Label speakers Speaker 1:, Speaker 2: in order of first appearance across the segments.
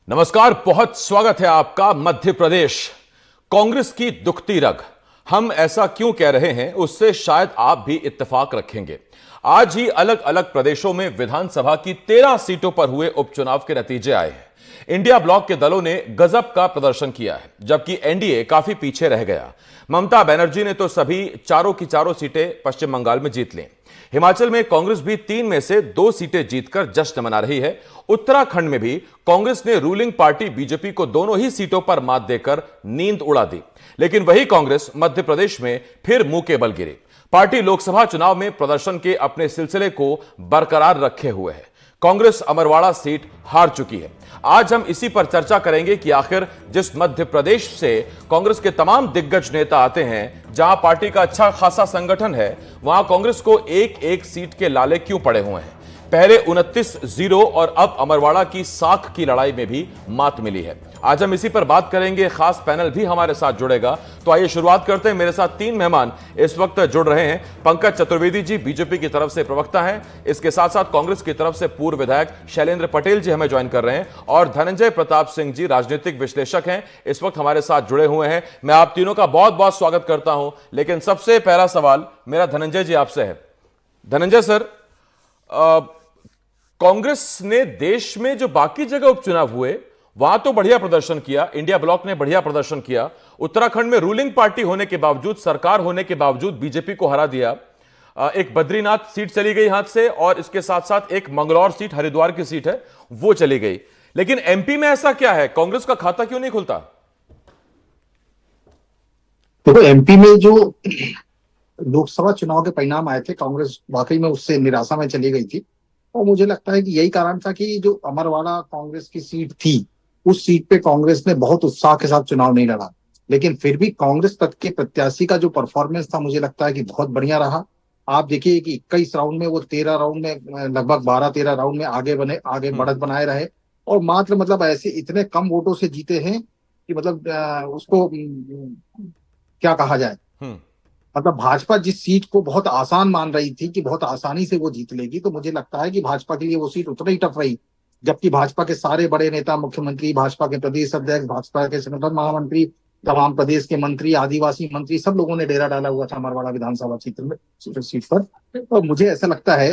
Speaker 1: नमस्कार, बहुत स्वागत है आपका। मध्य प्रदेश कांग्रेस की दुखती रग। हम ऐसा क्यों कह रहे हैं उससे शायद आप भी इत्तेफाक रखेंगे। आज ही अलग अलग प्रदेशों में विधानसभा की 13 सीटों पर हुए उपचुनाव के नतीजे आए हैं। इंडिया ब्लॉक के दलों ने गजब का प्रदर्शन किया है, जबकि एनडीए काफी पीछे रह गया। ममता बनर्जी ने तो सभी चारों की चारों सीटें पश्चिम बंगाल में जीत लीं। हिमाचल में कांग्रेस भी 3 में से 2 सीटें जीतकर जश्न मना रही है। उत्तराखंड में भी कांग्रेस ने रूलिंग पार्टी बीजेपी को दोनों ही सीटों पर मात देकर नींद उड़ा दी। लेकिन वही कांग्रेस मध्य प्रदेश में फिर मुंह के बल गिरी। पार्टी लोकसभा चुनाव में प्रदर्शन के अपने सिलसिले को बरकरार रखे हुए है। कांग्रेस अमरवाड़ा सीट हार चुकी है। आज हम इसी पर चर्चा करेंगे कि आखिर जिस मध्य प्रदेश से कांग्रेस के तमाम दिग्गज नेता आते हैं, जहां पार्टी का अच्छा खासा संगठन है, वहां कांग्रेस को एक एक सीट के लाले क्यों पड़े हुए हैं। पहले 29-0 और अब अमरवाड़ा की साख की लड़ाई में भी मात मिली है। आज हम इसी पर बात करेंगे। खास पैनल भी हमारे साथ जुड़ेगा। तो आइए शुरुआत करते हैं। मेरे साथ 3 मेहमान इस वक्त जुड़ रहे हैं। पंकज चतुर्वेदी जी बीजेपी की तरफ से प्रवक्ता हैं। इसके साथ साथ कांग्रेस की तरफ से पूर्व विधायक शैलेंद्र पटेल जी हमें ज्वाइन कर रहे हैं, और धनंजय प्रताप सिंह जी राजनीतिक विश्लेषक हैं, इस वक्त हमारे साथ जुड़े हुए हैं। मैं आप तीनों का बहुत बहुत स्वागत करता हूं। लेकिन सबसे पहला सवाल मेरा धनंजय जी आपसे है। धनंजय सर, कांग्रेस ने देश में जो बाकी जगह उपचुनाव हुए वहां तो बढ़िया प्रदर्शन किया, इंडिया ब्लॉक ने बढ़िया प्रदर्शन किया। उत्तराखंड में रूलिंग पार्टी होने के बावजूद, सरकार होने के बावजूद बीजेपी को हरा दिया। एक बद्रीनाथ सीट चली गई हाथ से, और इसके साथ साथ एक मंगलौर सीट, हरिद्वार की सीट है, वो चली गई। लेकिन एमपी में ऐसा क्या है, कांग्रेस का खाता क्यों नहीं खुलता?
Speaker 2: देखो, एमपी में जो लोकसभा चुनाव के परिणाम आए थे, कांग्रेस वाकई में उससे निराशा में चली गई थी। और मुझे लगता है कि यही कारण था कि जो अमरवाड़ा कांग्रेस की सीट थी, उस सीट पे कांग्रेस ने बहुत उत्साह के साथ चुनाव नहीं लड़ा। लेकिन फिर भी कांग्रेस पद के प्रत्याशी का जो परफॉर्मेंस था, मुझे लगता है कि बहुत बढ़िया रहा। आप देखिए कि 21 राउंड में वो 13 राउंड में, लगभग 12-13 राउंड में आगे बढ़त बनाए रहे, और मात्र ऐसे इतने कम वोटों से जीते हैं कि उसको क्या कहा जाए। भाजपा जिस सीट को बहुत आसान मान रही थी कि बहुत आसानी से वो जीत लेगी, तो मुझे लगता है कि भाजपा के लिए वो सीट उतना ही टफ रही। जबकि भाजपा के सारे बड़े नेता, मुख्यमंत्री, भाजपा के प्रदेश अध्यक्ष, भाजपा के संगठन महामंत्री, तमाम प्रदेश के मंत्री, आदिवासी मंत्री, सब लोगों ने डेरा डाला हुआ था अमरवाड़ा विधानसभा क्षेत्र में सीट पर। और मुझे ऐसा लगता है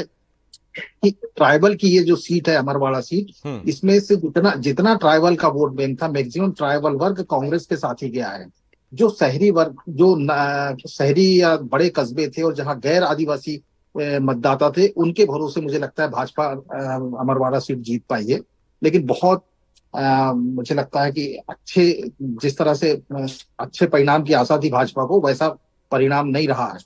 Speaker 2: कि ट्राइबल की ये जो सीट है, अमरवाड़ा सीट, इसमें से जितना ट्राइबल का वोट बैंक था, मैक्सिमम ट्राइबल वर्ग कांग्रेस के साथ ही गया है। जो शहरी वर्ग, जो शहरी या बड़े कस्बे थे और जहां गैर आदिवासी मतदाता थे, उनके भरोसे मुझे लगता है भाजपा अमरवाड़ा सीट जीत पाई है। लेकिन बहुत मुझे लगता है कि जिस तरह से अच्छे परिणाम की आशा थी भाजपा को, वैसा परिणाम नहीं रहा है।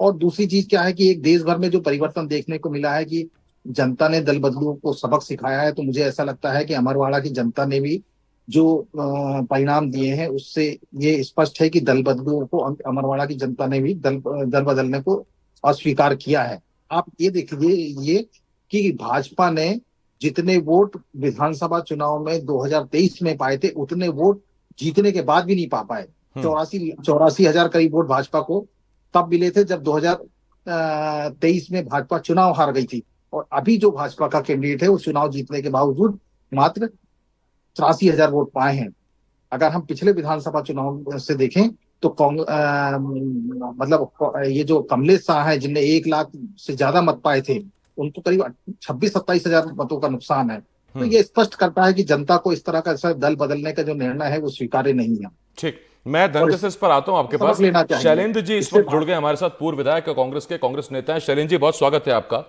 Speaker 2: और दूसरी चीज क्या है कि एक देश भर में जो परिवर्तन देखने को मिला है कि जनता ने दल बदलू को सबक सिखाया है, तो मुझे ऐसा लगता है कि अमरवाड़ा की जनता ने भी जो परिणाम दिए हैं, उससे ये स्पष्ट है कि दल बदलू को, अमरवाड़ा की जनता ने भी दल बदलने को अस्वीकार किया है। आप ये देखिए ये कि भाजपा ने जितने वोट विधानसभा चुनाव में 2023 में पाए थे, उतने वोट जीतने के बाद भी नहीं पा पाए। 84 हजार करीब वोट भाजपा को तब मिले थे जब 2023 में भाजपा चुनाव हार गई थी। और अभी जो भाजपा का कैंडिडेट है, वो चुनाव जीतने के बावजूद मात्र 83 हजार वोट पाए हैं। अगर हम पिछले विधानसभा चुनाव से देखें तो ये जो कमलेश शाह है, जिनने 1 लाख से ज्यादा मत पाए थे, उनको करीब 26-27 हजार मतों का नुकसान है। तो ये स्पष्ट करता है कि जनता को इस तरह का दल बदलने का जो निर्णय है वो स्वीकार्य नहीं है।
Speaker 1: ठीक, मैं धनंजय से इस पर आता हूं आपके पास। शैलेंद्र जी इस वक्त जुड़ गए हमारे साथ, पूर्व विधायक कांग्रेस नेता हैं। शैलेंद्र जी, बहुत स्वागत है आपका।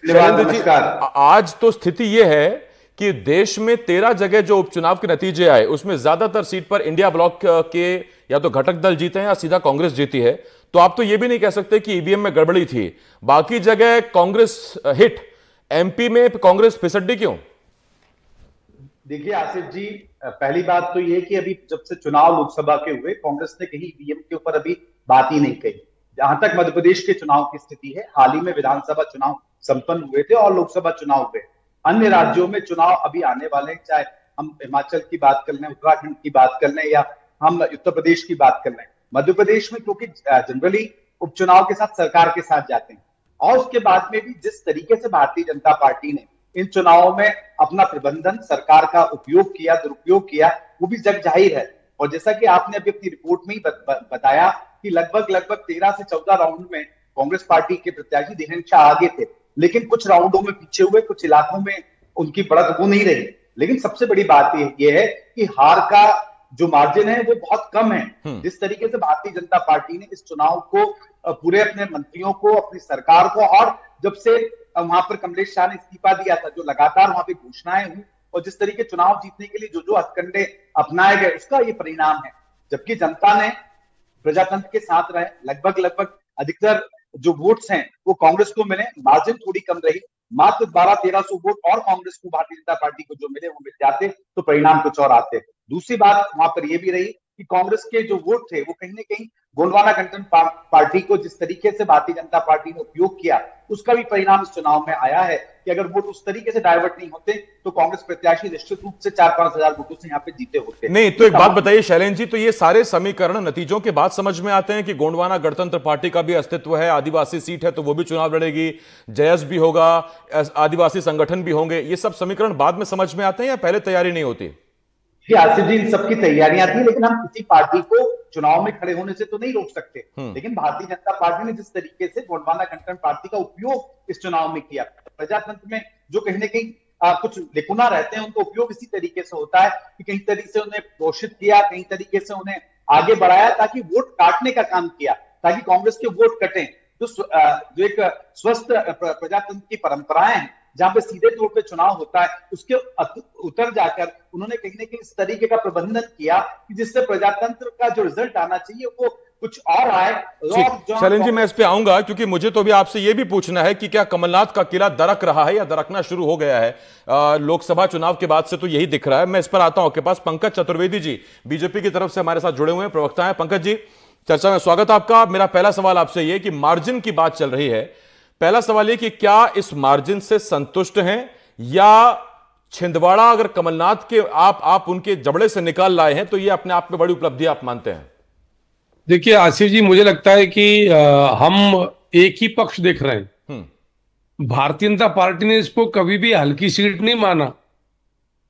Speaker 1: शैलेंद्र जी, आज तो स्थिति यह है कि देश में 13 जगह जो उपचुनाव के नतीजे आए, उसमें ज्यादातर सीट पर इंडिया ब्लॉक के या तो घटक दल जीते हैं या सीधा कांग्रेस जीती है। तो आप तो यह भी नहीं कह सकते कि ईवीएम में गड़बड़ी थी। बाकी जगह कांग्रेस हिट, एमपी में कांग्रेस फिसड्डी क्यों?
Speaker 3: देखिए आसिफ जी, पहली बात तो यह कि अभी जब से चुनाव लोकसभा के हुए, कांग्रेस ने कहीं ईवीएम के ऊपर अभी बात ही नहीं कही। जहां तक मध्य प्रदेश के चुनाव की स्थिति है, हाल ही में विधानसभा चुनाव संपन्न हुए थे और लोकसभा चुनाव हुए। अन्य राज्यों में चुनाव अभी आने वाले हैं, चाहे हम हिमाचल की बात कर लें, उत्तराखंड की बात कर लें, या हम उत्तर प्रदेश की बात कर लें। मध्य प्रदेश में क्योंकि जनरली उपचुनाव के साथ सरकार के साथ जाते हैं, और उसके बाद में भी जिस तरीके से भारतीय जनता पार्टी ने इन चुनावों में अपना प्रबंधन, सरकार का उपयोग किया, दुरुपयोग किया, वो भी जग जाहिर है। और जैसा कि आपने अभी अपनी रिपोर्ट में ही बताया कि लगभग 13 से 14 राउंड में कांग्रेस पार्टी के प्रत्याशी धीरेन्द्र शाह आगे थे, लेकिन कुछ राउंडों में पीछे हुए, कुछ इलाकों में उनकी बढ़त वो नहीं रही। लेकिन सबसे बड़ी बात ये है कि हार का जो मार्जिन है वो बहुत कम है। जिस तरीके से भारतीय जनता पार्टी ने इस चुनाव को पूरे अपने मंत्रियों को, अपनी सरकार को, और जब से वहां पर कमलेश शाह ने इस्तीफा दिया था, जो लगातार वहां पे घोषणाएं हुई और जिस तरीके चुनाव जीतने के लिए जो हथकंडे अपनाए गए, उसका ये परिणाम है। जबकि जनता ने प्रजातंत्र के साथ रहे, लगभग अधिकतर जो वोट्स हैं वो कांग्रेस को मिले, मार्जिन थोड़ी कम रही, मात्र 1200-1300 वोट और कांग्रेस को, भारतीय जनता पार्टी को जो मिले वो मिल जाते तो परिणाम कुछ और आते। दूसरी बात वहां पर यह भी रही कि कांग्रेस के जो वोट थे वो कहीं ना कहीं गोंडवाना गणतंत्र पार्टी को जिस तरीके से भारतीय जनता पार्टी ने उपयोग किया, उसका भी परिणाम इस चुनाव में आया है कि अगर वोट उस तरीके से डाइवर्ट नहीं होते तो कांग्रेस प्रत्याशी निश्चित रूप से 4-5 हजार वोटों से यहाँ पे जीते होते।
Speaker 1: नहीं तो एक बात बताइए शैलेंद्र जी, तो ये सारे समीकरण नतीजों के बाद समझ में आते हैं कि गोंडवाना गणतंत्र पार्टी का भी अस्तित्व है, आदिवासी सीट है तो वो भी चुनाव लड़ेगी, जयस भी होगा, आदिवासी संगठन भी होंगे, ये सब समीकरण बाद में समझ में आते हैं या पहले तैयारी नहीं होती?
Speaker 3: आसिफ जी, इन सबकी तैयारियां थी, लेकिन हम किसी पार्टी को चुनाव में खड़े होने से तो नहीं रोक सकते। लेकिन भारतीय जनता पार्टी ने जिस तरीके से गोंडवाना गणतंत्र पार्टी का उपयोग इस चुनाव में किया, प्रजातंत्र में जो कहीं ना कहीं कुछ निपुणा रहते हैं उनका उपयोग इसी तरीके से होता है कि कहीं तरीके से उन्हें पोषित किया, कहीं तरीके से उन्हें आगे बढ़ाया, ताकि वोट काटने का काम किया, ताकि कांग्रेस के वोट कटें। जो एक स्वस्थ प्रजातंत्र की परंपराएं हैं, जहां पे सीधे तौर पे चुनाव होता है, उसके उतर जाकर उन्होंने कहीं ना कहीं इस तरीके का प्रबंधन किया कि जिससे प्रजातंत्र का जो रिजल्ट आना चाहिए वो कुछ और आए।
Speaker 1: शैलेंद्र जी, मैं इस पे आऊंगा क्योंकि मुझे तो भी आपसे यह भी पूछना है कि क्या कमलनाथ का किला दरक रहा है या दरकना शुरू हो गया है? लोकसभा चुनाव के बाद से तो यही दिख रहा है। मैं इस पर आता हूं आपके पास। पंकज चतुर्वेदी जी बीजेपी की तरफ से हमारे साथ जुड़े हुए हैं, प्रवक्ता हैं। पंकज जी, चर्चा में स्वागत आपका। मेरा पहला सवाल आपसे यह कि मार्जिन की बात चल रही है, पहला सवाल यह कि क्या इस मार्जिन से संतुष्ट हैं या छिंदवाड़ा अगर कमलनाथ के आप उनके जबड़े से निकाल लाए हैं तो यह अपने आप में बड़ी उपलब्धि आप मानते हैं?
Speaker 4: देखिए आसिफ जी, मुझे लगता है कि हम एक ही पक्ष देख रहे हैं। भारतीय जनता पार्टी ने इसको कभी भी हल्की सीट नहीं माना।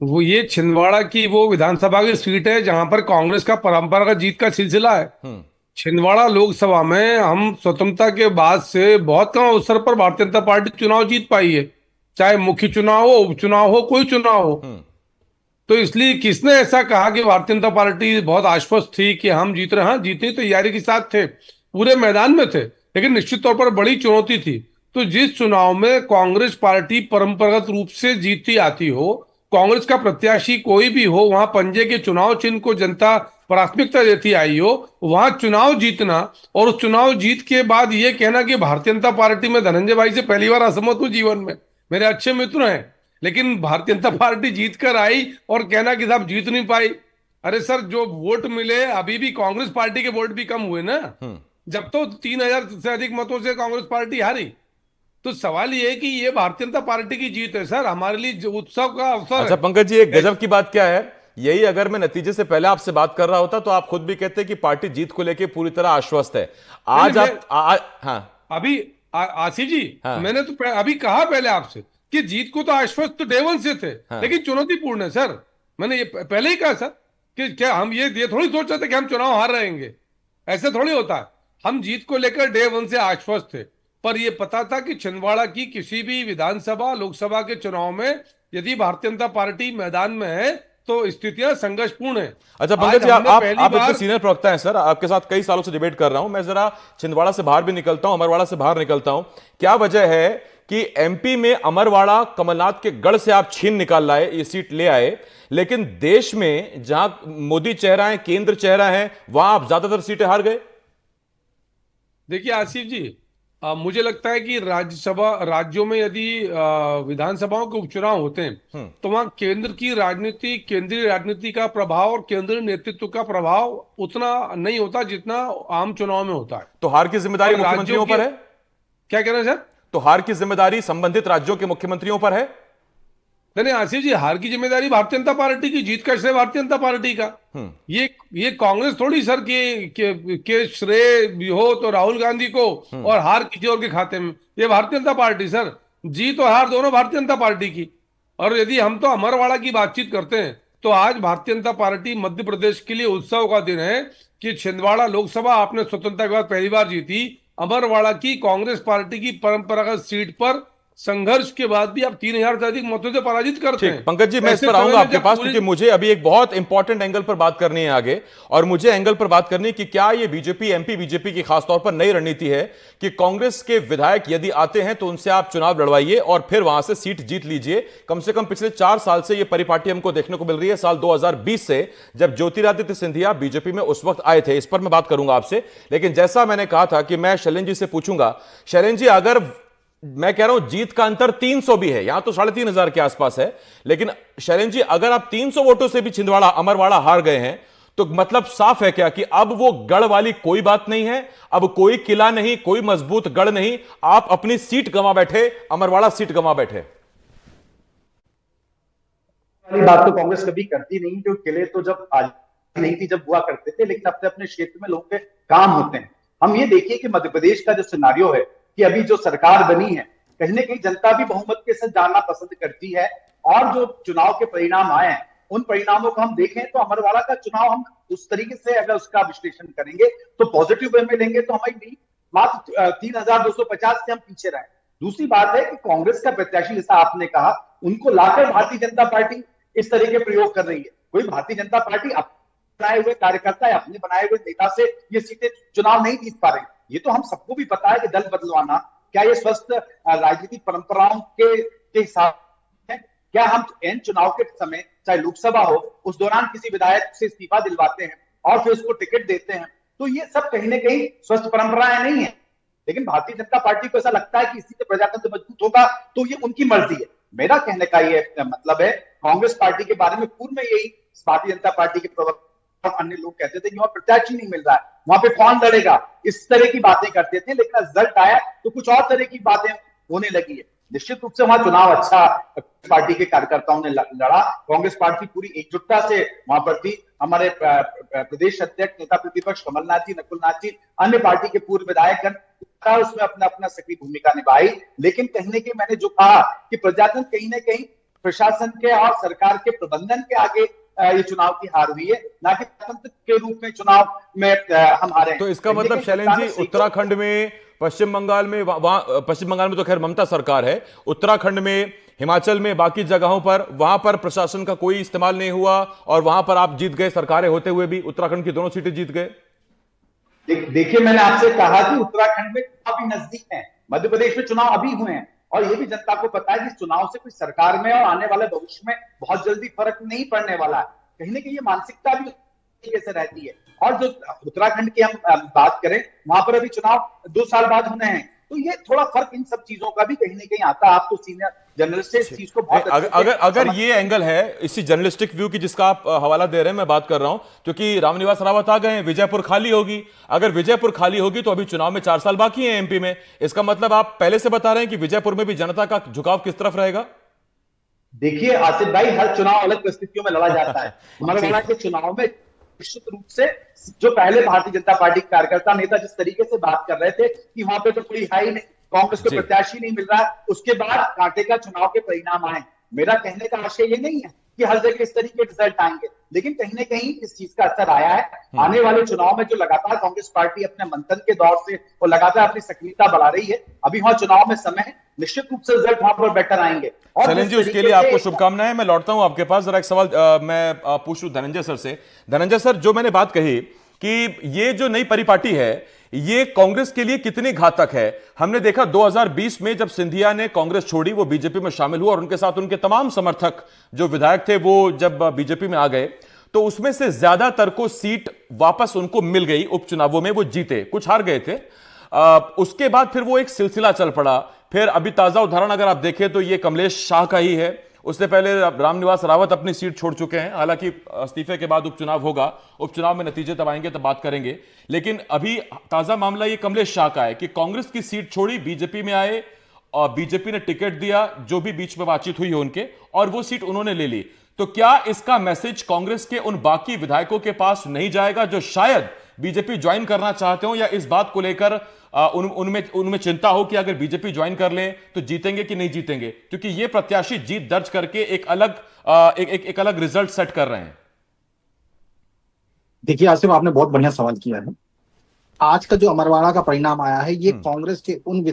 Speaker 4: वो ये छिंदवाड़ा की वो विधानसभा की सीट है जहां पर कांग्रेस का परंपरागत जीत का सिलसिला है। छिंदवाड़ा लोकसभा में हम स्वतंत्रता के बाद से बहुत कम अवसर पर भारतीय जनता पार्टी चुनाव जीत पाई है, चाहे मुख्य चुनाव हो, उपचुनाव हो, कोई चुनाव हो। तो इसलिए किसने ऐसा कहा कि भारतीय जनता पार्टी बहुत आश्वस्त थी कि हम जीत रहे? हाँ, जीतने तैयारी के साथ थे, पूरे मैदान में थे, लेकिन निश्चित तौर पर बड़ी चुनौती थी। तो जिस चुनाव में कांग्रेस पार्टी परंपरागत रूप से जीतती आती हो, कांग्रेस का प्रत्याशी कोई भी हो, वहां पंजे के चुनाव चिन्ह को जनता प्राथमिकता देती आई हो, वहां चुनाव जीतना और उस चुनाव जीत के बाद ये कहना कि भारतीय जनता पार्टी में धनंजय भाई से पहली बार असहमत हूं जीवन में, मेरे अच्छे मित्र हैं, लेकिन भारतीय जनता पार्टी जीत कर आई और कहना कि साहब जीत नहीं पाई। अरे सर, जो वोट मिले अभी भी कांग्रेस पार्टी के वोट भी कम हुए ना, जब तो 3000 से अधिक मतों से कांग्रेस पार्टी हारी। तो सवाल ये है कि ये भारतीय जनता पार्टी की जीत है सर, हमारे लिए उत्सव का अवसर।
Speaker 1: अच्छा पंकज जी, एक गजब की बात क्या है, यही अगर मैं नतीजे से पहले आपसे बात कर रहा होता तो आप खुद भी कहते कि पार्टी जीत को लेकर पूरी तरह आश्वस्त है। आज आप हाँ
Speaker 4: अभी आसिफ जी,
Speaker 1: हाँ।
Speaker 4: मैंने तो अभी कहा पहले आपसे कि जीत को तो आश्वस्त तो डे वन से थे,
Speaker 1: हाँ।
Speaker 4: लेकिन चुनौतीपूर्ण है सर। मैंने ये पहले ही कहा सर कि क्या हम ये थोड़ी सोच रहे थे कि हम चुनाव हार रहेंगे, ऐसे थोड़ी होता है। हम जीत को लेकर डे वन से आश्वस्त थे, पर यह पता था कि छिंदवाड़ा की किसी भी विधानसभा लोकसभा के चुनाव में यदि भारतीय जनता पार्टी मैदान में है तो स्थितियां संघर्षपूर्ण है।
Speaker 1: अच्छा पंकज जी, आप इतने सीनियर प्रवक्ता हैं सर, आपके साथ कई सालों से डिबेट कर रहा हूं मैं। जरा छिंदवाड़ा से बाहर भी निकलता हूं, अमरवाड़ा से बाहर निकलता हूं। क्या वजह है कि एमपी में अमरवाड़ा कमलनाथ के गढ़ से आप छीन निकाल लाए, ये सीट ले आए, लेकिन देश में जहां मोदी चेहरा है, केंद्र चेहरा है, वहां आप ज्यादातर सीटें हार गए?
Speaker 4: देखिए आसिफ जी, मुझे लगता है कि राज्यों में यदि विधानसभाओं के उपचुनाव होते हैं तो वहां केंद्रीय राजनीति का प्रभाव और केंद्रीय नेतृत्व का प्रभाव उतना नहीं होता जितना आम चुनाव में होता है।
Speaker 1: तो हार की जिम्मेदारी मुख्यमंत्रियों पर है?
Speaker 4: क्या कह रहे हैं सर? तो
Speaker 1: हार की जिम्मेदारी संबंधित राज्यों के मुख्यमंत्रियों पर है?
Speaker 4: नहीं आसिफ जी, हार की जिम्मेदारी भारतीय जनता पार्टी की, जीत का श्रेय भारतीय जनता पार्टी का। ये कांग्रेस थोड़ी सर के श्रेय भी हो तो राहुल गांधी को और हार किसी और के खाते में, ये भारतीय जनता पार्टी सर। जीत और हार दोनों भारतीय जनता पार्टी की। और यदि हम तो अमरवाड़ा की बातचीत करते हैं तो आज भारतीय जनता पार्टी मध्य प्रदेश के लिए उत्सव का दिन है कि छिंदवाड़ा लोकसभा आपने स्वतंत्रता के बाद पहली बार जीती। अमरवाड़ा की कांग्रेस पार्टी की परंपरागत सीट पर संघर्ष के बाद भी आप 3000 से अधिक मतों से पराजित करते
Speaker 1: ठीक
Speaker 4: हैं।
Speaker 1: पंकज जी, मैं इस
Speaker 4: ऐसे
Speaker 1: पर
Speaker 4: समय
Speaker 1: आऊंगा
Speaker 4: में
Speaker 1: आपके
Speaker 4: जब
Speaker 1: पास,
Speaker 4: पूरी-
Speaker 1: क्योंकि मुझे अभी एक बहुत इंपॉर्टेंट एंगल पर बात करनी है आगे। और मुझे एंगल पर बात करनी है कि क्या ये बीजेपी, एमपी बीजेपी की खासतौर पर नई रणनीति है कि कांग्रेस के विधायक यदि आते हैं तो उनसे आप चुनाव लड़वाइए और फिर वहां से सीट जीत लीजिए। कम से कम पिछले 4 साल से यह परिपाटी हमको देखने को मिल रही है। साल 2020 से जब ज्योतिरादित्य सिंधिया बीजेपी में उस वक्त आए थे, इस पर मैं बात करूंगा आपसे। लेकिन जैसा मैंने कहा था कि मैं शैलेंद्र जी से पूछूंगा, शैलेंद्र जी, अगर मैं कह रहा हूं जीत का अंतर 300 भी है, यहां तो 3500 के आसपास है, लेकिन शैलेंद्र जी अगर आप 300 वोटों से भी छिंदवाड़ा अमरवाड़ा हार गए हैं तो मतलब साफ है क्या कि अब वो गढ़ वाली कोई बात नहीं है, अब कोई किला नहीं, कोई मजबूत गढ़ नहीं, आप अपनी सीट गंवा बैठे, अमरवाड़ा सीट गंवा बैठे।
Speaker 3: वाली बात तो कांग्रेस कभी करती नहीं, जो किले तो जब आज नहीं थी, जब हुआ करते थे, लेकिन अपने अपने क्षेत्र में लोगों के काम होते हैं। हम ये देखिए कि मध्य प्रदेश का जो सिनारियो है कि अभी जो सरकार बनी है, कहीं ना कहीं जनता भी बहुमत के साथ जाना पसंद करती है। और जो चुनाव के परिणाम आए हैं, उन परिणामों को हम देखें तो अमरवाड़ा का चुनाव हम उस तरीके से अगर उसका विश्लेषण करेंगे तो पॉजिटिव वे में लेंगे तो हमारी नहीं, मात्र 3250 से हम पीछे रहे। दूसरी बात है कि कांग्रेस का प्रत्याशी, जैसा आपने कहा, उनको लाकर भारतीय जनता पार्टी इस तरह के प्रयोग कर रही है। कोई भारतीय जनता पार्टी बनाए हुए कार्यकर्ता या अपने बनाए हुए नेता से ये सीटें चुनाव नहीं जीत पा रही। ये तो हम सबको भी पता है कि दल बदलवाना क्या ये स्वस्थ राजनीतिक परंपराओं के हिसाब है? क्या हम एन चुनाव के समय, चाहे लोकसभा हो, उस दौरान किसी विधायक से इस्तीफा दिलवाते हैं और फिर उसको टिकट देते हैं? तो ये सब कहीं ना कहीं स्वस्थ परंपराएं नहीं है। लेकिन भारतीय जनता पार्टी को ऐसा लगता है कि इसी से प्रजातंत्र मजबूत होगा, तो ये उनकी मर्जी है। मेरा कहने का ये मतलब है, कांग्रेस पार्टी के बारे में पूर्व में यही भारतीय जनता पार्टी के प्रवक्ता और अन्य लोग कहते थे कि वहां प्रत्याशी नहीं मिल रहा है, वहां पे कौन लड़ेगा, इस तरह की बातें करते थे। लेकिन रिजल्ट आया तो कुछ और तरह की बातें होने लगी है। निश्चित रूप से वहां चुनाव अच्छा पार्टी के कार्यकर्ताओं ने लड़ा। कांग्रेस पार्टी पूरी एकजुटता से वहां पर थी। हमारे प्रदेश अध्यक्ष, नेता प्रतिपक्ष कमलनाथ जी, नकुलनाथ जी, अन्य पार्टी के पूर्व विधायकगण उसमें अपना अपना सक्रिय भूमिका निभाई। लेकिन कहीं ना कहीं मैंने जो कहा कि प्रजातंत्र कहीं ना कहीं प्रशासन के और सरकार के प्रबंधन के आगे ये चुनाव की हार हुई है, ना कि तंत्र के रूप में चुनाव में हम हारे।
Speaker 1: तो इसका मतलब शैलेंद्र जी, उत्तराखंड में, पश्चिम बंगाल में, वहां पश्चिम बंगाल में तो खैर ममता सरकार है, उत्तराखंड में, हिमाचल में, बाकी जगहों पर वहां पर प्रशासन का कोई इस्तेमाल नहीं हुआ और वहां पर आप जीत गए, सरकारें होते हुए भी उत्तराखंड की दोनों सीटें जीत गए।
Speaker 3: देखिए, मैंने आपसे कहा कि उत्तराखंड में अभी नजदीक है, मध्य प्रदेश में चुनाव अभी हुए हैं और ये भी जनता को पता है कि चुनाव से कोई सरकार में और आने वाले भविष्य में बहुत जल्दी फर्क नहीं पड़ने वाला है। कहीं ना कहीं ये मानसिकता भी तरीके से रहती है। और जो उत्तराखंड की हम बात करें, वहां पर अभी चुनाव 2 साल बाद होने हैं, तो ये थोड़ा फर्क इन सब चीजों का भी कहीं ना कहीं आता है। आप तो सीनियर जर्नलिस्ट से इस चीज को बहुत
Speaker 1: अगर ये एंगल है इसी जर्नलिस्टिक व्यू की जिसका आप हवाला दे रहे हैं, मैं बात कर रहा हूं, क्योंकि रामनिवास रावत आ गए हैं, विजयपुर खाली होगी। अगर विजयपुर खाली होगी तो अभी चुनाव में 4 साल बाकी हैं एमपी में। इसका मतलब आप पहले से बता रहे हैं कि विजयपुर में भी जनता का झुकाव किस तरफ रहेगा?
Speaker 3: देखिए आसिफ भाई, हर चुनाव अलग परिस्थितियों में लड़ा जाता है। अमरवाड़ा के चुनाव में निश्चित रूप से जो पहले भारतीय जनता पार्टी के कार्यकर्ता नेता जिस तरीके से बात कर रहे थे कि वहां पे तो कोई है ही नहीं, कांग्रेस को प्रत्याशी नहीं मिल रहा, उसके बाद कांटे का चुनाव के परिणाम आए। मेरा कहने का आशय ये नहीं है कि हर जगह इस तरीके के रिजल्ट आएंगे, लेकिन कहीं ना कहीं इस चीज का असर आया है। आने वाले चुनाव में जो लगातार कांग्रेस पार्टी अपने मंथन के दौर से और लगातार अपनी सक्रियता बढ़ा रही है, अभी वहां चुनाव में समय है, निश्चित रूप से रिजल्ट वहां पर बेटर आएंगे। और
Speaker 1: शैलेंद्र जी, उसके लिए आपको शुभकामनाएं। मैं लौटता हूं आपके पास, जरा एक सवाल मैं पूछ लूं धनंजय सर से। धनंजय सर, जो मैंने बात कही कि ये जो नई परिपाटी है ये कांग्रेस के लिए कितनी घातक है? हमने देखा 2020 में जब सिंधिया ने कांग्रेस छोड़ी, वो बीजेपी में शामिल हुआ और उनके साथ उनके तमाम समर्थक जो विधायक थे वो जब बीजेपी में आ गए तो उसमें से ज्यादातर को सीट वापस उनको मिल गई, उपचुनावों में वो जीते, कुछ हार गए थे। उसके बाद फिर वो एक सिलसिला चल पड़ा। फिर अभी ताजा उदाहरण अगर आप देखें तो ये कमलेश शाह का ही है। उससे पहले रामनिवास रावत अपनी सीट छोड़ चुके हैं, हालांकि इस्तीफे के बाद उपचुनाव होगा, उपचुनाव में नतीजे तब आएंगे तब बात करेंगे। लेकिन अभी ताजा मामला ये कमलेश शाह का है कि कांग्रेस की सीट छोड़ी, बीजेपी में आए और बीजेपी ने टिकट दिया, जो भी बीच में बातचीत हुई है उनके, और वो सीट उन्होंने ले ली। तो क्या इसका मैसेज कांग्रेस के उन बाकी विधायकों के पास नहीं जाएगा जो शायद बीजेपी ज्वाइन करना चाहते हो, या इस बात को लेकर उनमें चिंता हो कि अगर बीजेपी ज्वाइन कर लें तो जीतेंगे कि नहीं जीतेंगे, क्योंकि ये प्रत्याशी जीत दर्ज करके एक अलग रिजल्ट सेट कर रहे हैं।
Speaker 2: देखिए आसिफ, आपने बहुत बढ़िया सवाल किया है। आज का जो अमरवाड़ा का परिणाम आया है, ये कांग्रेस के उन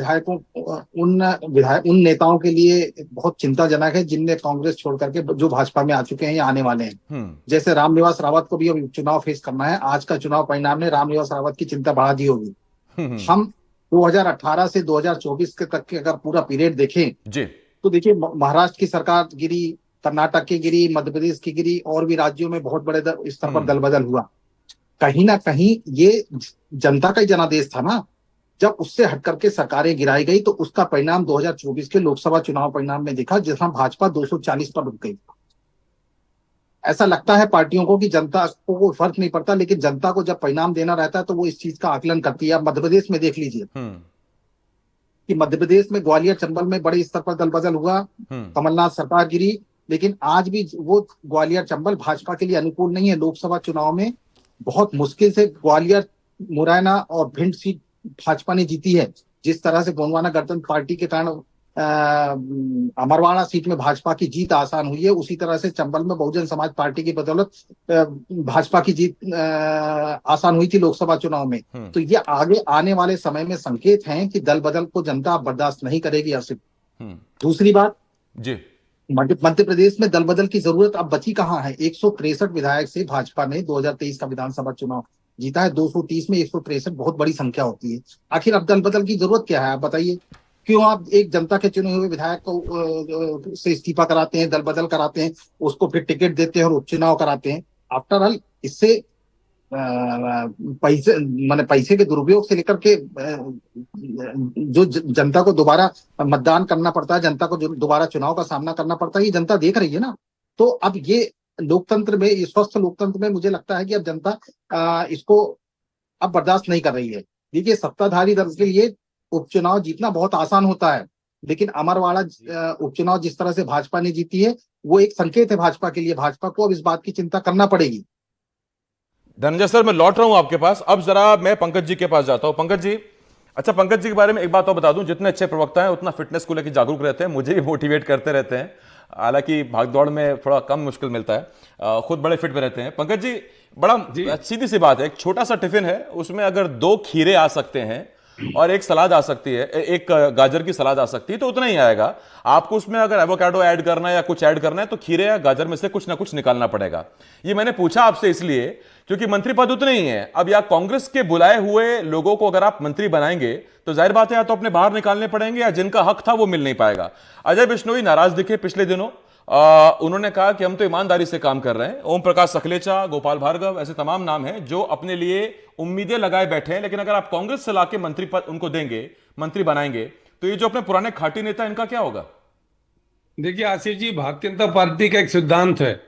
Speaker 2: नेताओं के लिए बहुत चिंताजनक है जिनने कांग्रेस छोड़ करके जो भाजपा में आ चुके हैं या आने वाले हैं। जैसे रामनिवास रावत को भी अब चुनाव फेस करना है। आज का चुनाव परिणाम ने रामनिवास रावत की चिंता बढ़ा दी होगी। हम 2018 से 2024 के तक के अगर पूरा पीरियड देखें जी, तो देखिए महाराष्ट्र की सरकार गिरी, कर्नाटक की गिरी, मध्य प्रदेश की गिरी, और भी राज्यों में बहुत बड़े स्तर पर दल बदल हुआ। कहीं ना कहीं ये जनता का ही जनादेश था ना। जब उससे हट करके सरकारें गिराई गई तो उसका परिणाम 2024 के लोकसभा चुनाव परिणाम में दिखा, जहां भाजपा 240 पर रुक गई। ऐसा लगता है पार्टियों को कि जनता को कोई फर्क नहीं पड़ता, लेकिन जनता को जब परिणाम देना रहता है तो वो इस चीज का आकलन करती है। अब मध्य प्रदेश में देख लीजिए कि मध्य प्रदेश में ग्वालियर चंबल में बड़े स्तर पर दल बदल हुआ, कमलनाथ सरकार गिरी, लेकिन आज भी वो ग्वालियर चंबल भाजपा के लिए अनुकूल नहीं है। लोकसभा चुनाव में बहुत मुश्किल से ग्वालियर, मुरैना और भिंड सीट भाजपा ने जीती है। जिस तरह से गोंडवाना गणतंत्र पार्टी के कारण अमरवाड़ा सीट में भाजपा की जीत आसान हुई है, उसी तरह से चंबल में बहुजन समाज पार्टी की बदौलत भाजपा की जीत आसान हुई थी लोकसभा चुनाव में। तो ये आगे आने वाले समय में संकेत हैं कि दल बदल को जनता बर्दाश्त नहीं करेगी। आसिफ, दूसरी बात जी, मध्य प्रदेश में दल बदल की जरूरत अब बची कहाँ है। 163 विधायक से भाजपा ने 2023 का विधानसभा चुनाव जीता है। 230 में 163 बहुत बड़ी संख्या होती है। आखिर अब दल बदल की जरूरत क्या है, आप बताइए। क्यों आप एक जनता के चुने हुए विधायक को से इस्तीफा कराते हैं, दल बदल कराते हैं, उसको फिर टिकट देते हैं और उपचुनाव कराते हैं। आफ्टर ऑल इससे पैसे के दुरुपयोग से लेकर के जो जनता को दोबारा मतदान करना पड़ता है, जनता को दोबारा चुनाव का सामना करना पड़ता है, ये जनता देख रही है ना। तो अब ये लोकतंत्र में, स्वस्थ लोकतंत्र में मुझे लगता है कि अब जनता इसको अब बर्दाश्त नहीं कर रही है। देखिए, सत्ताधारी दल के लिए उपचुनाव जीतना बहुत आसान होता है, लेकिन अमरवाड़ा उपचुनाव जिस तरह से भाजपा ने जीती है, वो एक संकेत है भाजपा के लिए। भाजपा को अब इस बात की चिंता करना पड़ेगी।
Speaker 1: धनंजय सर, मैं लौट रहा हूं आपके पास। अब जरा मैं पंकज जी के पास जाता हूं। पंकज जी, अच्छा, पंकज जी के बारे में एक बात और बता दूं, जितने अच्छे प्रवक्ता हैं उतना फिटनेस को लेकर जागरूक रहते हैं, मुझे भी मोटिवेट करते रहते हैं। हालांकि भागदौड़ में थोड़ा कम मुश्किल मिलता है, खुद बड़े फिट में रहते हैं। पंकज जी, बड़ा सीधी सी बात है, एक छोटा सा टिफिन है, उसमें अगर 2 खीरे आ सकते हैं और एक सलाद आ सकती है, एक गाजर की सलाद आ सकती है, तो उतना ही आएगा। आपको उसमें अगर एवोकाडो ऐड करना है या कुछ ऐड करना है तो खीरे या गाजर में से कुछ ना कुछ निकालना पड़ेगा। ये मैंने पूछा आपसे इसलिए क्योंकि मंत्री पद उतने ही हैं। अब या कांग्रेस के बुलाए हुए लोगों को अगर आप मंत्री बनाएंगे तो जाहिर बात है या तो अपने बाहर निकालने पड़ेंगे या जिनका हक था वो मिल नहीं पाएगा। अजय बिश्नोई नाराज दिखे पिछले दिनों। उन्होंने कहा कि हम तो ईमानदारी से काम कर रहे हैं। ओम प्रकाश सखलेचा, गोपाल भार्गव, ऐसे तमाम नाम हैं जो अपने लिए उम्मीदें लगाए बैठे हैं, लेकिन अगर आप कांग्रेस से लाके मंत्री पद उनको देंगे, मंत्री बनाएंगे, तो ये जो अपने पुराने खाटी नेता, इनका क्या होगा? देखिए
Speaker 4: आसिफ जी, भारतीय जनता पार्टी का एक सिद्धांत है,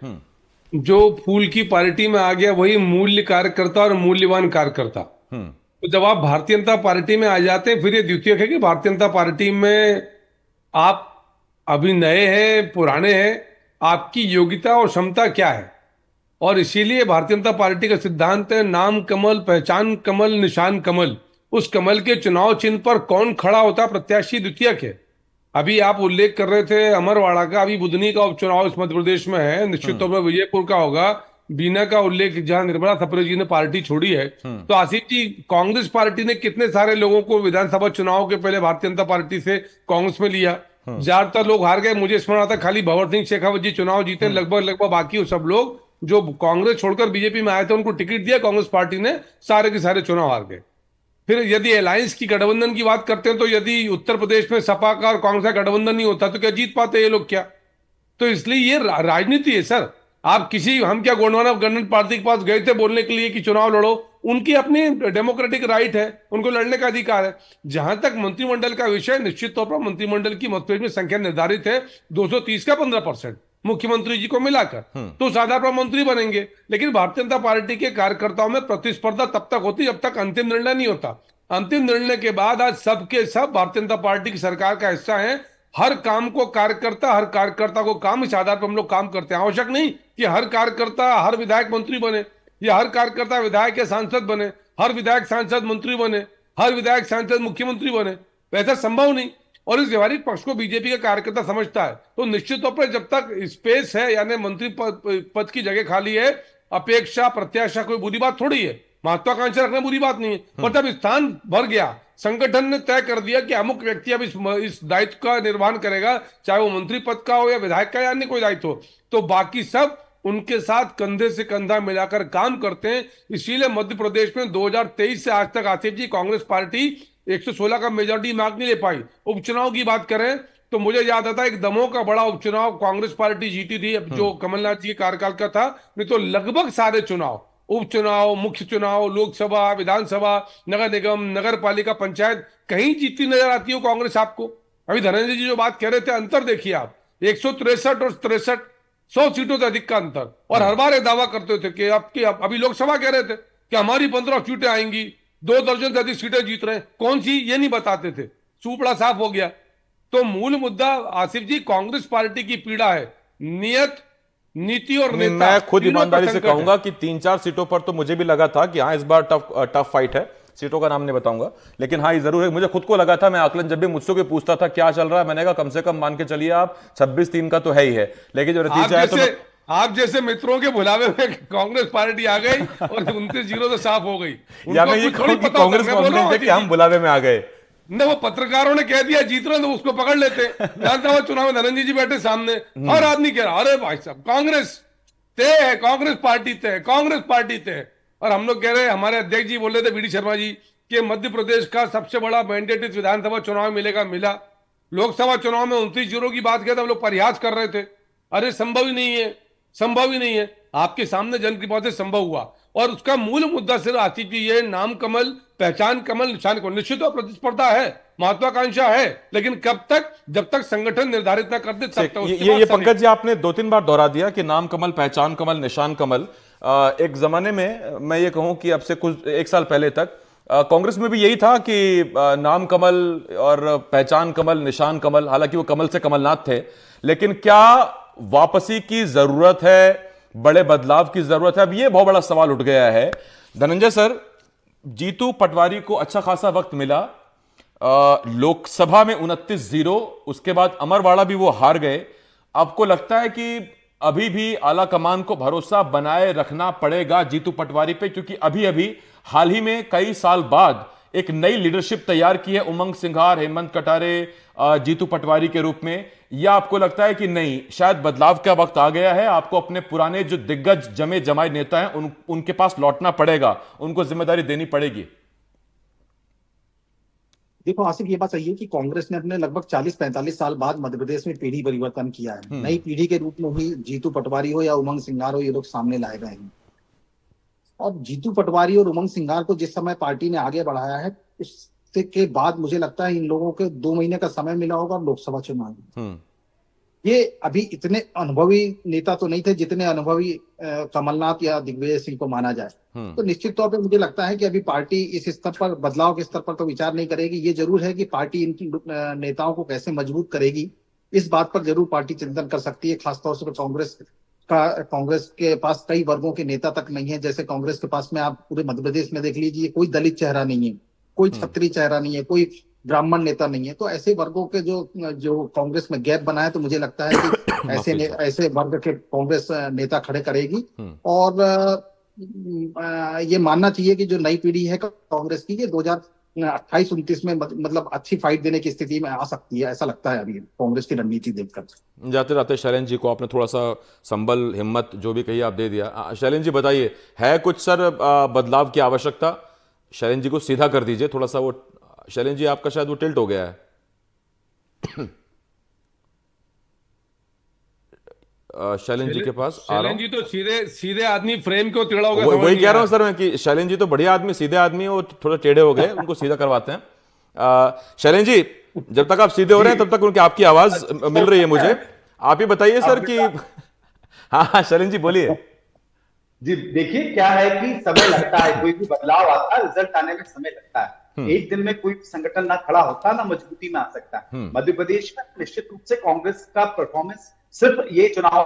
Speaker 4: जो फूल की पार्टी में आ गया वही मूल्य कार्यकर्ता और मूल्यवान कार्यकर्ता। तो जब आप भारतीय जनता पार्टी में आ जाते हैं, फिर ये द्वितीयक है कि भारतीय जनता पार्टी में आप अभी नए हैं, पुराने हैं, आपकी योग्यता और क्षमता क्या है। और इसीलिए भारतीय जनता पार्टी का सिद्धांत है, नाम कमल, पहचान कमल, निशान कमल। उस कमल के चुनाव चिन्ह पर कौन खड़ा होता प्रत्याशी द्वितीयक है। अभी आप उल्लेख कर रहे थे अमरवाड़ा का, अभी बुधनी का उपचुनाव इस मध्य प्रदेश में है, निश्चित तौर पर विजयपुर का होगा, बीना का उल्लेख जहां निर्मला थपरे जी ने पार्टी छोड़ी है। तो आसिफ जी, कांग्रेस पार्टी ने कितने सारे लोगों को विधानसभा चुनाव के पहले भारतीय जनता पार्टी से कांग्रेस में लिया। ज्यादातर लोग हार गए। मुझे स्मरण आता खाली भंवर सिंह शेखावत जी चुनाव जीते, लगभग बाकी सब लोग जो कांग्रेस छोड़कर बीजेपी में आए थे उनको टिकट दिया कांग्रेस पार्टी ने, सारे के सारे चुनाव हार गए। फिर यदि अलायंस की गठबंधन की बात करते हैं तो यदि उत्तर प्रदेश में सपा का और कांग्रेस का गठबंधन नहीं होता तो क्या जीत पाते ये लोग क्या? तो इसलिए ये राजनीति है सर। आप हम क्या गोंडवाना गणतंत्र पार्टी के पास गए थे बोलने के लिए कि चुनाव लड़ो? उनकी अपनी डेमोक्रेटिक राइट है, उनको लड़ने का अधिकार है। जहां तक मंत्रिमंडल का विषय, निश्चित तौर पर मंत्रिमंडल की मतभेद में संख्या निर्धारित है 230 का 15%, मुख्यमंत्री जी को मिलाकर, तो साधारण मंत्री बनेंगे। लेकिन भारतीय जनता पार्टी के कार्यकर्ताओं में प्रतिस्पर्धा तब तक होती जब तक अंतिम निर्णय नहीं होता। अंतिम निर्णय के बाद आज सबके सब भारतीय जनता पार्टी की सरकार का हिस्सा है। हर काम को कार्यकर्ता, हर कार्यकर्ता को काम, इस आधार पर हम लोग काम करते हैं। आवश्यक नहीं कि हर कार्यकर्ता हर विधायक मंत्री बने या हर कार्यकर्ता विधायक या सांसद बने। हर विधायक सांसद मंत्री बने, हर विधायक सांसद मुख्यमंत्री बने, ऐसा संभव नहीं। और इस व्यवहारिक पक्ष को बीजेपी का कार्यकर्ता समझता है। तो निश्चित तौर पर जब तक स्पेस है, यानी मंत्री पद की जगह खाली है, अपेक्षा प्रत्याशा कोई बुरी बात थोड़ी है, महत्वाकांक्षा रखना बुरी बात नहीं है। पर जब स्थान भर गया, संगठन ने तय कर दिया कि अमुक व्यक्ति अब इस दायित्व का निर्वहन करेगा, चाहे वो मंत्री पद का हो या विधायक का या अन्य कोई दायित्व हो, तो बाकी सब उनके साथ कंधे से कंधा मिलाकर काम करते हैं। इसीलिए मध्य प्रदेश में 2023 से आज तक आसिफ जी कांग्रेस पार्टी 116 का मेजॉरिटी मार्क नहीं ले पाई। उपचुनाव की बात करें तो मुझे याद आता है एक दमोह का बड़ा उपचुनाव कांग्रेस पार्टी जीती थी, जो कमलनाथ जी के कार्यकाल का था। नहीं तो लगभग सारे चुनाव, उपचुनाव, मुख्य चुनाव, लोकसभा, विधानसभा, नगर निगम, नगर पालिका, पंचायत, कहीं जीती नजर आती हो कांग्रेस आपको? अभी धनंजय जी जो बात कह रहे थे, अंतर देखिए आप, 163 और 63, 100 सीटों से अधिक का अंतर। और हर बार ये दावा करते थे कि अभी लोकसभा कह रहे थे कि हमारी 15 सीटें आएंगी, 2 दर्जन से अधिक सीटें जीत रहे हैं, कौन सी ये नहीं बताते थे। सुपड़ा साफ हो गया। तो मूल मुद्दा आसिफ जी कांग्रेस पार्टी की पीड़ा है, नियत, नीति और नेता।
Speaker 1: मैं खुद
Speaker 4: तीनों का
Speaker 1: ईमानदारी से
Speaker 4: संकट
Speaker 1: कहूंगा
Speaker 4: है।
Speaker 1: कि 3-4 सीटों पर तो मुझे भी लगा था कि हाँ इस बार टफ फाइट है। सीटों का नाम नहीं बताऊंगा, लेकिन हाँ ये जरूर है, मुझे खुद को लगा था। मैं आकलन जब भी मुझसे कोई पूछता था क्या चल रहा है, मैंने कहा कम से कम मान के चलिए आप 26-3 का तो है ही है। लेकिन जो नतीजा है तो
Speaker 4: आप जैसे मित्रों के बुलावे में कांग्रेस पार्टी आ गई और 29-0 तो साफ हो गई।
Speaker 1: या मैं ये कहूं कि कांग्रेस कि हम बुलावे में आ गए
Speaker 4: न, वो पत्रकारों ने कह दिया जीत रहे हैं तो उसको पकड़ लेते। विधानसभा चुनाव में धनंजय जी बैठे सामने, हर आदमी कह रहा अरे भाई साहब कांग्रेस तय है, कांग्रेस पार्टी तय है, कांग्रेस पार्टी तय है। और हम लोग कह रहे हैं, हमारे अध्यक्ष जी बोल रहे थे बीडी शर्मा जी कि मध्य प्रदेश का सबसे बड़ा मैंडेट इस विधानसभा चुनाव मिलेगा, मिला। लोकसभा चुनाव में 29-0 की बात किया था, हम लोग परिहास कर रहे थे, अरे संभव ही नहीं है, संभव ही नहीं है। आपके सामने जन की बात से संभव हुआ। और उसका मूल मुद्दा सिर्फ आसिफ जी ये नाम कमल, पहचान कमल, निशान कमल। निश्चित और प्रतिस्पर्धा है, महत्वाकांक्षा है, लेकिन कब तक? जब तक संगठन निर्धारित ना कर दे तब तक।
Speaker 1: ये पंकज जी आपने 2-3 बार दोहरा दिया कि नाम कमल, पहचान कमल, निशान कमल। एक जमाने में मैं ये कहूं कि अब से कुछ 1 साल पहले तक कांग्रेस में भी यही था कि नाम कमल और पहचान कमल, निशान कमल, हालांकि वो कमल से कमलनाथ थे। लेकिन क्या वापसी की जरूरत है, बड़े बदलाव की जरूरत है? अब ये बहुत बड़ा सवाल उठ गया है। धनंजय सर, जीतू पटवारी को अच्छा खासा वक्त मिला, लोकसभा में 29-0, उसके बाद अमरवाड़ा भी वो हार गए। आपको लगता है कि अभी भी आला कमान को भरोसा बनाए रखना पड़ेगा जीतू पटवारी पे, क्योंकि अभी अभी हाल ही में कई साल बाद एक नई लीडरशिप तैयार की है, उमंग सिंघार, हेमंत कटारे, जीतू पटवारी के रूप में? या आपको लगता है कि नहीं, शायद बदलाव का वक्त आ गया है, आपको अपने पुराने जो दिग्गज जमे जमाए नेता हैं उनके पास लौटना पड़ेगा, उनको जिम्मेदारी देनी पड़ेगी?
Speaker 2: देखो आसिफ, ये बात सही है कि कांग्रेस ने अपने लगभग 40-45 साल बाद मध्य प्रदेश में पीढ़ी परिवर्तन किया है। नई पीढ़ी के रूप में ही जीतू पटवारी हो या उमंग सिंघार हो, ये लोग सामने लाए गए हैं। और जीतू पटवारी और उमंग सिंघार को जिस समय पार्टी ने आगे बढ़ाया है, उससे के बाद मुझे लगता है इन लोगों के 2 महीने का समय मिला होगा लोकसभा चुनाव में। ये अभी इतने अनुभवी नेता तो नहीं थे जितने अनुभवी कमलनाथ या दिग्विजय सिंह को माना जाए। तो निश्चित तौर पे मुझे लगता है कि अभी पार्टी इस स्तर पर, बदलाव के स्तर पर तो विचार नहीं करेगी। ये जरूर है कि पार्टी इन नेताओं को कैसे मजबूत करेगी, इस बात पर जरूर पार्टी चिंतन कर सकती है। खासतौर से कांग्रेस के पास कई वर्गों के नेता तक नहीं है। जैसे कांग्रेस के पास में आप पूरे मध्य प्रदेश में देख लीजिए, कोई दलित चेहरा नहीं है, कोई क्षत्रिय चेहरा नहीं है, कोई ब्राह्मण नेता नहीं है। तो ऐसे वर्गों के जो कांग्रेस में गैप बना है, तो मुझे लगता है कि ऐसे वर्ग के कांग्रेस नेता खड़े करेगी। और ये मानना चाहिए कि जो नई पीढ़ी है कांग्रेस की, ये 2028-29 में मतलब अच्छी फाइट देने की स्थिति में आ सकती है, ऐसा लगता है अभी कांग्रेस की रणनीति देखकर।
Speaker 1: जाते जाते शैलेंद्र जी को आपने थोड़ा सा संबल, हिम्मत जो भी कही आप दे दिया। शैलेंद्र जी बताइए, है कुछ सर बदलाव की आवश्यकता? शैलेंद्र जी को सीधा कर दीजिए थोड़ा सा, वो शैलेंद्र जी आपका शायद वो टिल्ट हो गया है। शैलेंद्र जी के पास आ रहा हूं।
Speaker 4: शैलेंद्र जी तो सीधे सीधे आदमी, फ्रेम को टेढ़ा हो गया।
Speaker 1: वही कह रहा हूं सर मैं कि शैलेंद्र जी तो बढ़िया आदमी, सीधे आदमी, वो थोड़ा टेढ़े हो गए, उनको सीधा करवाते हैं। शैलेंद्र जी, जब तक आप सीधे हो रहे हैं तब तक उनकी आपकी आवाज मिल रही है मुझे। आप ही बताइए सर कि हाँ शैलेंद्र जी बोलिए।
Speaker 3: जी देखिए, क्या है कि समय लगता है, कोई भी बदलाव आता है, रिजल्ट आने में समय लगता है। एक दिन में कोई संगठन ना खड़ा होता, ना मजबूती में आ सकता है। मध्य प्रदेश में निश्चित रूप से कांग्रेस का परफॉर्मेंस सिर्फ ये चुनाव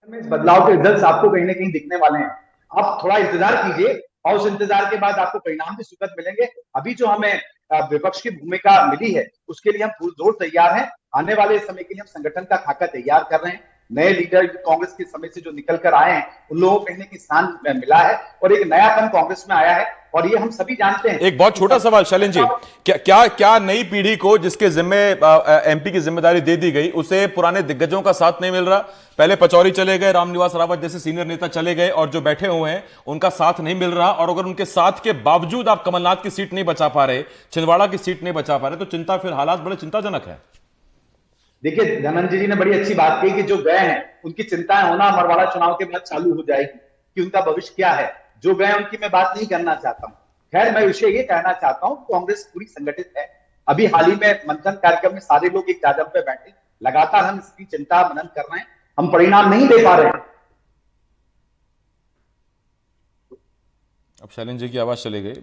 Speaker 3: में इस बदलाव के रिजल्ट आपको कहीं ना कहीं दिखने वाले हैं। आप थोड़ा इंतजार कीजिए और उस इंतजार के बाद आपको परिणाम भी सुखद मिलेंगे। अभी जो हमें विपक्ष की भूमिका मिली है उसके लिए हम पुरजोर तैयार हैं। आने वाले समय के लिए हम संगठन का खाका तैयार कर रहे हैं। नए लीडर कांग्रेस के समय से जो निकल कर आए हैं उन लोगों को कहीं ना कहीं स्थान मिला है और एक नयापन कांग्रेस में आया है और ये हम सभी जानते हैं।
Speaker 1: एक बहुत छोटा सवाल शैलेंद्र जी, क्या नई पीढ़ी को जिसके जिम्मे एमपी की जिम्मेदारी दे दी गई उसे पुराने दिग्गजों का साथ नहीं मिल रहा? पहले पचौरी चले गए, रामनिवास रावत जैसे सीनियर नेता चले गए और जो बैठे हुए हैं उनका साथ नहीं मिल रहा, और अगर उनके साथ के बावजूद आप कमलनाथ की सीट नहीं बचा पा रहे, छिंदवाड़ा की सीट नहीं बचा पा रहे, तो चिंता, फिर हालात बड़े चिंताजनक है।
Speaker 3: देखिए धनंजय जी ने बड़ी अच्छी बात कही कि जो गए हैं उनकी चिंताएं होना मरवाड़ा चुनाव के बाद चालू हो जाएगी कि उनका भविष्य क्या है। जो गए उनकी मैं बात नहीं करना चाहता हूं। खैर मैं विषय ये कहना चाहता हूं कांग्रेस पूरी संगठित है। अभी हाल ही में मंथन कार्यक्रम में सारे लोग एक चादर पे बैठे, लगातार हम इसकी चिंता मनन कर रहे हैं, हम परिणाम नहीं दे पा रहे हैं।
Speaker 1: अब शैलेंद्र जी की आवाज चली गई,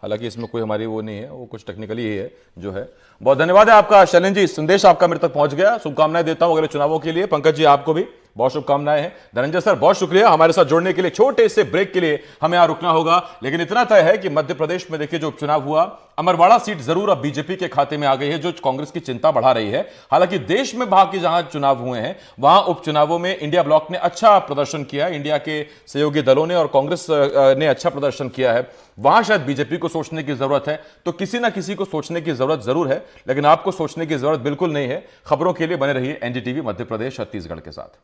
Speaker 1: हालांकि इसमें कोई हमारी वो नहीं है, वो कुछ टेक्निकली ही है जो है। बहुत धन्यवाद है आपका शैलेंद्र जी, संदेश आपका मेरे तक पहुंच गया। शुभकामनाएं देता हूं अगले चुनावों के लिए। पंकज जी आपको भी बहुत शुभकामनाएं हैं। धनंजय सर बहुत शुक्रिया हमारे साथ जुड़ने के लिए। छोटे से ब्रेक के लिए हमें यहां रुकना होगा, लेकिन इतना तय है कि मध्य प्रदेश में देखिए जो उपचुनाव हुआ, अमरवाड़ा सीट जरूर अब बीजेपी के खाते में आ गई है, जो कांग्रेस की चिंता बढ़ा रही है। हालांकि देश में बाकी जहां चुनाव हुए हैं वहां उपचुनावों में इंडिया ब्लॉक ने अच्छा प्रदर्शन किया, इंडिया के सहयोगी दलों ने और कांग्रेस ने अच्छा प्रदर्शन किया है। वहां शायद बीजेपी को सोचने की जरूरत है, तो किसी ना किसी को सोचने की जरूरत जरूर है, लेकिन आपको सोचने की जरूरत बिल्कुल नहीं है। खबरों के लिए बने रहिए एनडीटीवी मध्य प्रदेश छत्तीसगढ़ के साथ।